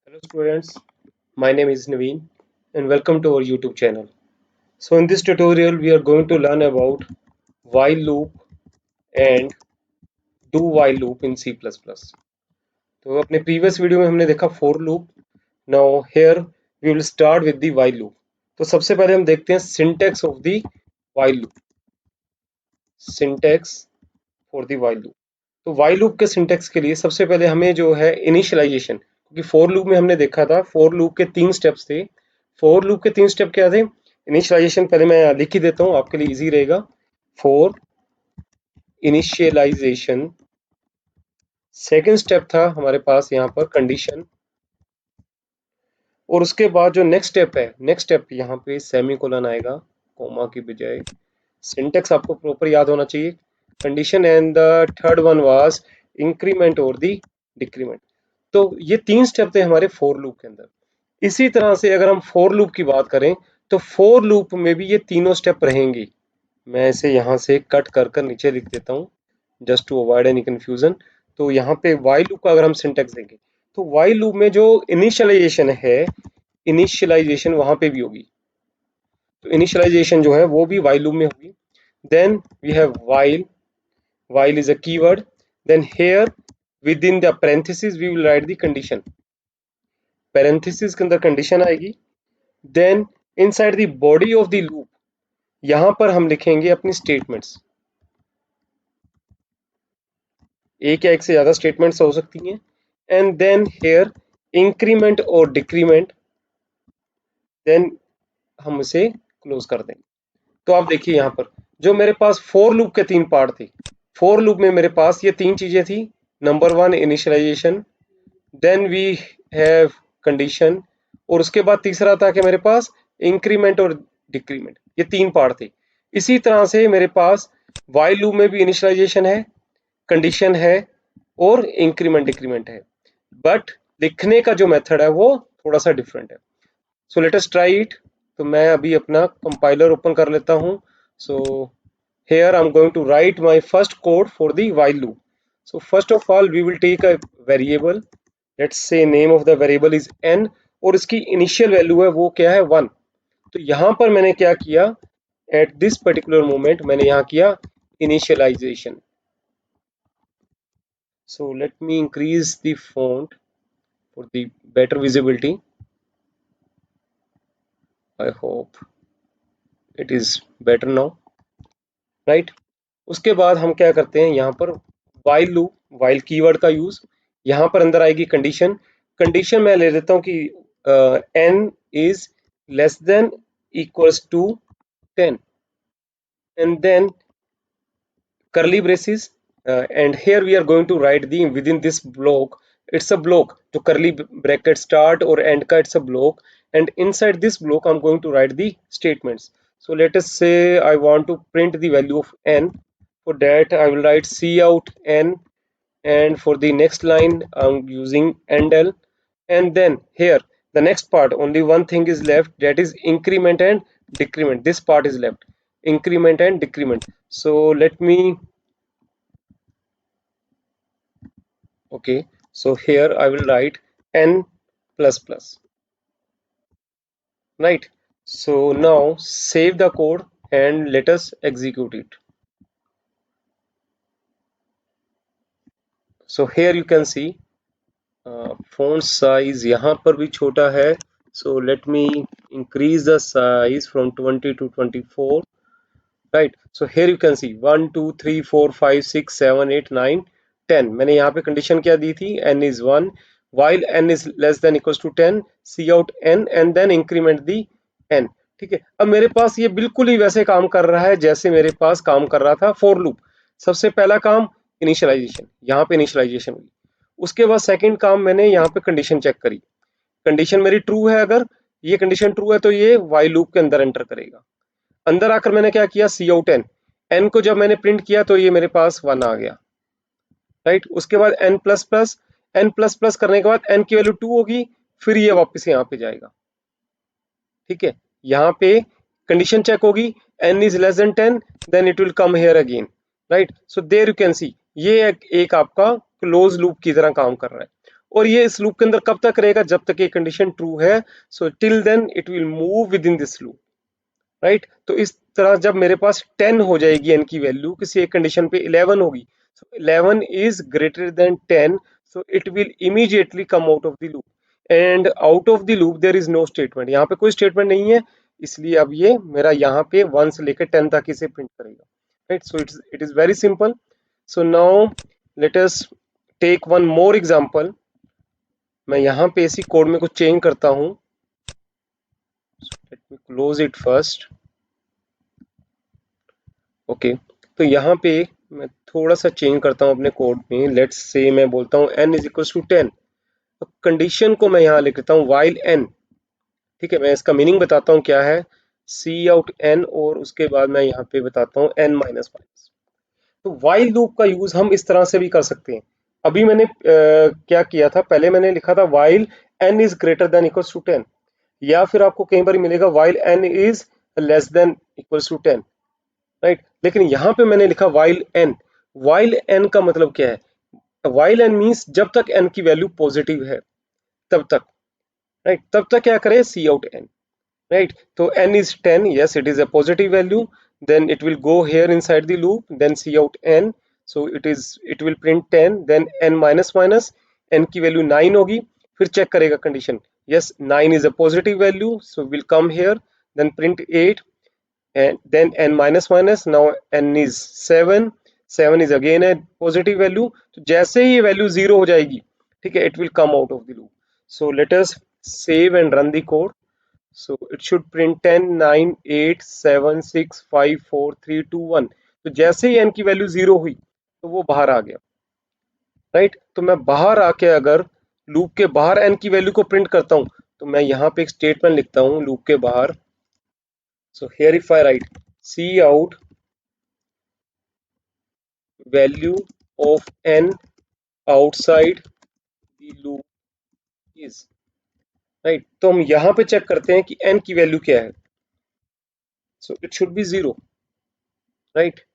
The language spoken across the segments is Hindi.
Hello students, my name is Naveen and welcome to our YouTube channel. So in this tutorial we are going to learn about while loop and do while loop in C++. तो अपने previous वीडियो में हमने देखा for loop. Now here we will start with the while loop. तो सबसे पहले हम देखते हैं syntax of the while loop. Syntax for the while loop. तो while loop के syntax के लिए सबसे पहले हमें जो है initialization, क्योंकि for loop में हमने देखा था for loop के 3 steps थे. for loop के 3 step क्या थे? Initialization पहले मैं लिख ही देता हूँ आपके लिए easy रहेगा. for initialization, second step था हमारे पास यहाँ पर condition, और उसके बाद जो next step है, next step यहाँ पे semicolon आएगा comma की बजाय. Syntax आपको proper याद होना चाहिए. Condition and the third one was increment or the decrement. तो ये 3 स्टेप थे हमारे for लूप के अंदर. इसी तरह से अगर हम for लूप की बात करें तो for लूप में भी ये तीनों स्टेप रहेंगे. मैं इसे यहाँ से कट कर नीचे लिख देता हूँ just to avoid any confusion. तो यहाँ पे while लूप का अगर हम सिंटेक्स देंगे तो while लूप में जो इनिशियलाइजेशन है, इनिशियलाइजेशन वहां पे भी होगी. तो इनिशियलाइजेशन जो है वो भी while लूप में होगी. Then we have while is a keyword. Then here within the parenthesis we will write the condition. parenthesis के अंदर condition आएगी. Then inside the body of the loop यहां पर हम लिखेंगे अपनी statements. एक या एक से ज्यादा statements हो सकती हैं. And then here increment और decrement. Then हम इसे close कर देंगे. तो आप देखिए यहाँ पर जो मेरे पास for loop के 3 पार्ट थे. for loop में मेरे पास ये 3 चीजें थी. Number 1 initialization, then we have condition, और उसके बाद तीसरा था कि मेरे पास इंक्रीमेंट और डिक्रीमेंट. ये 3 पार्ट थे. इसी तरह से मेरे पास वाइल लूप में भी इनिशियलाइजेशन है, कंडीशन है और इंक्रीमेंट डिक्रीमेंट है, बट लिखने का जो मेथड है वो थोड़ा सा डिफरेंट है. सो लेट अस ट्राई इट. तो मैं अभी अपना कंपाइलर ओपन कर लेता हूँ. सो here I'm going to write my first code for the while loop. So first of all we will take a variable. Let's say name of the variable is n और इसकी इनिशियल वैल्यू है वो क्या है 1. तो यहाँ पर मैंने क्या किया, at this particular moment मैंने यहाँ किया initialization. So let me increase the font for the better visibility. I hope it is better now. Right? उसके बाद हम क्या करते हैं यहाँ पर while loop, while कीवर्ड का यूज. यहाँ पर अंदर आएगी कंडीशन. कंडीशन मैं ले लेता हूँ कि n is less than equals to 10, and then curly braces, and here we are going to write the within this block. It's a block जो curly bracket start or end का, it's a block, and inside this block I'm going to write the statements. So let us say I want to print the value of n. For that I will write cout n, and for the next line I'm using endl. And then here the next part only one thing is left, that is increment and decrement. This part is left, increment and decrement. So let me, okay, so here I will write n plus plus. Right? So now save the code and let us execute it. So here you can see font size यहाँ पर भी छोटा है. So let me increase the size from 20 to 24. Right? So here you can see 1 2 3 4 5 6 7 8 9 10. मैंने यहाँ पे कंडीशन क्या दी थी, n is 1 while n is less than equals to 10, cout n and then increment the n. ठीक है. अब मेरे पास ये बिल्कुल ही वैसे काम कर रहा है जैसे मेरे पास काम कर रहा था फॉर लूप. सबसे पहला काम इनिशियलाइजेशन, यहाँ पे इनिशियलाइजेशन हुई. उसके बाद सेकंड काम मैंने यहाँ पे कंडीशन चेक करी. कंडीशन मेरी ट्रू है, अगर ये कंडीशन ट्रू है तो ये while लूप के अंदर एंटर करेगा. अंदर आकर मैंने क्या किया, cout n. n को जब मैंने प्रिंट किया तो ये मेरे पास 1 आ गया. राइट? उसके बाद n plus plus, n plus plus करने के बाद n की वैल्यू 2 होगी, फिर ये वापस यहाँ पे जाएगा. ठीक है. यहाँ पे कंडीशन चेक होगी, n is less than 10, then it will come here again. Right? So there you can see ये एक आपका क्लोज लूप की तरह काम कर रहा है. और ये इस लूप के अंदर कब तक रहेगा, जब तक ये कंडीशन ट्रू है। So till then it will move within this loop, right. तो इस तरह जब मेरे पास 10 हो जाएगी n की वैल्यू, किसी एक कंडीशन पे 11 होगी, so 11 is greater than 10, so it will immediately come out of the loop. And out of the loop there is no statement, यहाँ पे कोई स्टेटमेंट नहीं है, इसलिए अब ये मेरा यहाँ पे 1 से लेकर 10 तक इसे प्रिंट करेगा, right. So it is very simple. So now let us take one more example. मैं यहाँ पे इसी कोड में कुछ चेंज करता हूँ। Let me close it first. Okay, तो यहाँ पे मैं थोड़ा सा चेंज करता हूँ अपने कोड में। लेट्स से मैं बोलता हूँ n इज इक्वल टू 10। तो कंडीशन को मैं यहाँ लिख देता हूँ while n, ठीक है। मैं इसका मीनिंग बताता हूँ क्या है, सी आउट n, और उसके बाद मैं यहाँ पे बताता हूँ n माइनस माइनस। तो while लूप का यूज हम इस तरह से भी कर सकते हैं। अभी मैंने क्या किया था, पहले मैंने लिखा था while n is greater than equals to 10, या फिर आपको कई बार मिलेगा while n is less than equals to 10, right. लेकिन यहाँ पे मैंने लिखा while n का मतलब क्या है, while n मीन्स जब तक n की वैल्यू पॉजिटिव है तब तक, राइट। तब तक क्या करें, सी out n, right? So n is 10, yes, it is a positive value, then it will go here inside the loop, then see out n, so it will print 10, then n minus minus, n की वैल्यू 9 होगी, फिर चेक करेगा condition, yes 9 is a positive value, so will come here, then print 8, and then n minus minus, now n is 7, 7 is again a positive value, तो जैसे ही ये वैल्यू 0 हो जाएगी, ठीक है, it will come out of the loop. So let us save and run the code. So it should print 10, 9, 8, 7, 6, 5, 4, 3, 2, 1. तो जैसे ही n की वैल्यू 0 हुई तो वो बाहर आ गया, राइट। तो मैं बाहर आके अगर लूप के बाहर n की वैल्यू को प्रिंट करता हूं, तो मैं यहाँ पे एक स्टेटमेंट लिखता हूँ लूप के बाहर। So here if I write cout value of n outside the loop is, right. तो हम यहाँ पे चेक करते हैं कि n की वैल्यू क्या है। So it should be 0, right.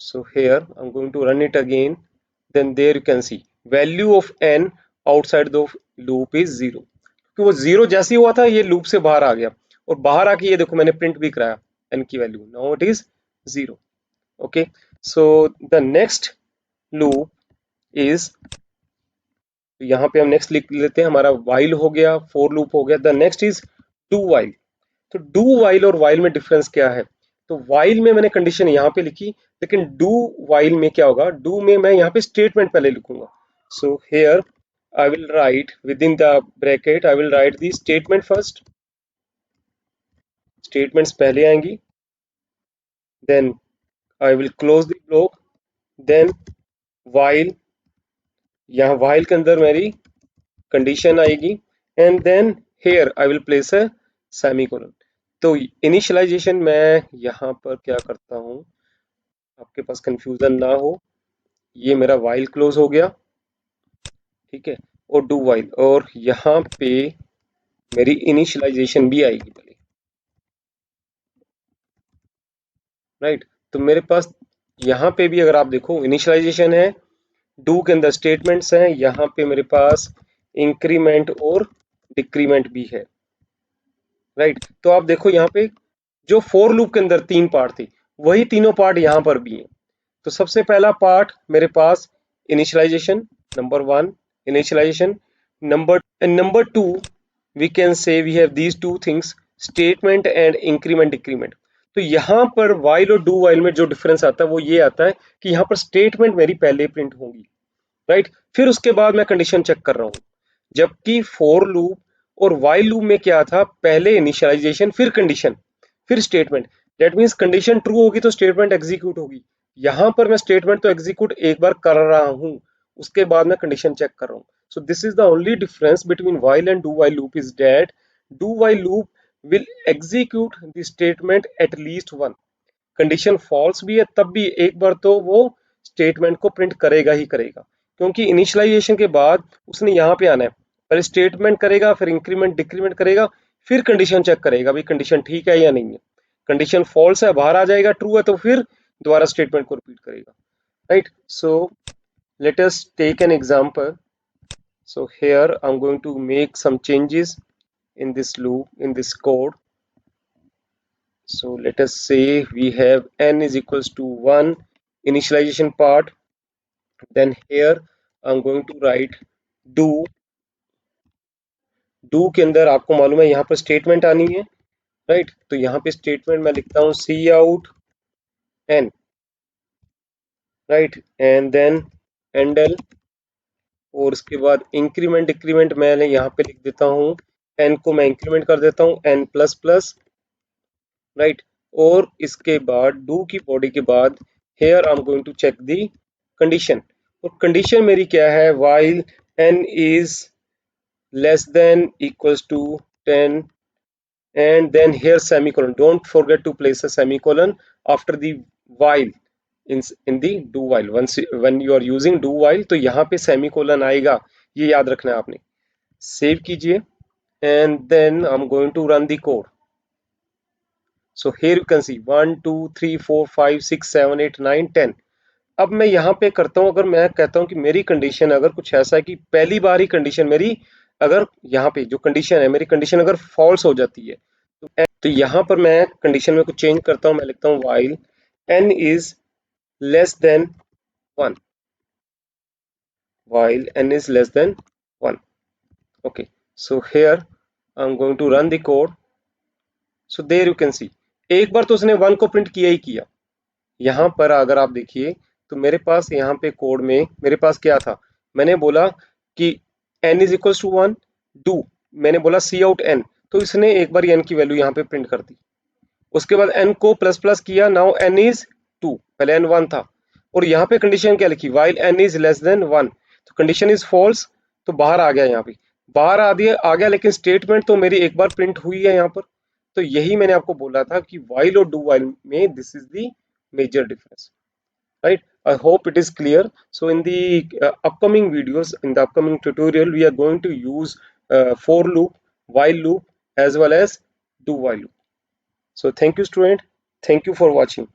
So here I'm going to run it again. Then there you can see value of n outside the loop is 0, क्योंकि वो 0 जैसे ही हुआ था ये लूप से बाहर आ गया, और बाहर आके ये देखो मैंने प्रिंट भी कराया n की value, now it is 0। Okay, so the next loop is, यहाँ पे हम नेक्स्ट लिख लेते हैं, हमारा while हो गया, for लूप हो गया, the next is do while। तो डू वाइल और वाइल में डिफरेंस क्या है, तो वाइल में मैंने कंडीशन यहाँ पे लिखी, लेकिन डू वाइल में क्या होगा, डू में मैं यहाँ पे स्टेटमेंट पहले लिखूंगा। So here I will write within the bracket, I will write the statement first, statements पहले आएंगी, then I will close the block, then while, यहाँ वाइल के अंदर मेरी कंडीशन आएगी, and then here I will place a semicolon. तो इनिशियलाइजेशन मैं यहाँ पर क्या करता हूँ, आपके पास कंफ्यूजन ना हो, ये मेरा वाइल क्लोज हो गया, ठीक है, और डू वाइल, और यहाँ पे मेरी इनिशियलाइजेशन भी आएगी पहले, राइट। तो मेरे पास यहाँ पे भी अगर आप देखो इनिशियलाइजेशन है, डू के अंदर स्टेटमेंट्स हैं, यहाँ पे मेरे पास इंक्रीमेंट और डिक्रीमेंट भी है, राइट। तो आप देखो यहाँ पे जो फोर लूप के अंदर 3 पार्ट थे, वही तीनों पार्ट यहाँ पर भी हैं। तो सबसे पहला पार्ट मेरे पास initialization, number 1 initialization, number 2 we can say we have these two things, statement and increment decrement. तो यहाँ पर वाइल और डू वाइल में जो डिफरेंस आता है वो ये आता है कि यहाँ पर स्टेटमेंट मेरी पहले प्रिंट होगी, राइट, फिर उसके बाद मैं कंडीशन चेक कर रहा हूँ। जबकि फोर लूप और वाइल लूप में क्या था, पहले इनिशियलाइजेशन फिर कंडीशन फिर statement, that means condition true होगी तो स्टेटमेंट एग्जीक्यूट होगी। यहाँ पर मैं स्टेटमेंट तो एग्जीक्यूट एक बार कर रहा हूँ, उसके बाद मैं कंडीशन चेक कर रहा हूँ। So this is the only difference between while and do while loop is that do while loop will execute the statement at least one, condition false भी है तब भी एक बार तो वो स्टेटमेंट को प्रिंट करेगा ही करेगा, क्योंकि इनिशियलाइजेशन के बाद उसने यहाँ पे आना है, पहले स्टेटमेंट करेगा, फिर इंक्रीमेंट डिक्रीमेंट करेगा, फिर कंडीशन चेक करेगा भाई कंडीशन ठीक है या नहीं है। कंडीशन फॉल्स है बाहर आ जाएगा, ट्रू है तो फिर दोबारा स्टेटमेंट को रिपीट करेगा, right. So let us take an example. So here I'm going to make some changes in this loop, in this code. So let us say we have n is equals to 1 initialization part. Then here I'm going to write do. do के अंदर आपको मालूम है यहाँ पर स्टेटमेंट आनी है, राइट? तो यहाँ पे स्टेटमेंट मैं लिखता हूँ cout n, right, and then endl, और उसके बाद इंक्रीमेंट डिक्रीमेंट मैं यहाँ पे लिख देता हूँ, n को मैं इंक्रीमेंट कर देता हूँ n प्लस प्लस, राइट, और इसके बाद डू की बॉडी के बाद here I am going to check the condition, और कंडीशन मेरी क्या है, while n is less than equals to 10, and then here semicolon, don't forget to place a semicolon after the while in the do while. Once when you are using do while तो यहाँ पे semicolon आएगा, ये याद रखना है आपने। सेव कीजिए and then I'm going to run the code. So here you can see 1 2 3 4 5 6 7 8 9 10। अब मैं यहाँ पे करता हूँ, अगर मैं कहता हूँ कि मेरी कंडीशन अगर कुछ ऐसा है कि पहली बार ही कंडीशन मेरी, अगर यहाँ पे जो कंडीशन है मेरी कंडीशन अगर फॉल्स हो जाती है, तो यहाँ पर मैं कंडीशन में कुछ चेंज करता हूँ, मैं लिखता हूँ while n is less then 1, while n is less than 1. Okay, so here I'm going to run the code. So there you can see, एक बार तो उसने 1 को प्रिंट किया ही किया। यहाँ पर अगर आप देखिए तो मेरे पास यहाँ पे कोड में मेरे पास क्या था, मैंने बोला कि n is equal to 1, do मैंने बोला सी आउट n, तो इसने एक बार n की वैल्यू यहाँ पे प्रिंट कर दी। उसके बाद n को प्लस प्लस किया, नाउ n इज 2, पहले n 1 था, और यहाँ पे कंडीशन क्या लिखी, while n is less then 1, तो कंडीशन इज फॉल्स, तो बाहर आ गया, यहाँ पे बाहर आ गया, लेकिन स्टेटमेंट तो मेरी एक बार प्रिंट हुई है यहाँ पर। तो यही मैंने आपको बोला था कि वाइल और डू वाइल में this is the major difference, right? I hope it is clear. So in the upcoming videos, in the upcoming tutorial, we are going to use for loop, while loop, as well as do while loop. So thank you, student. Thank you for watching.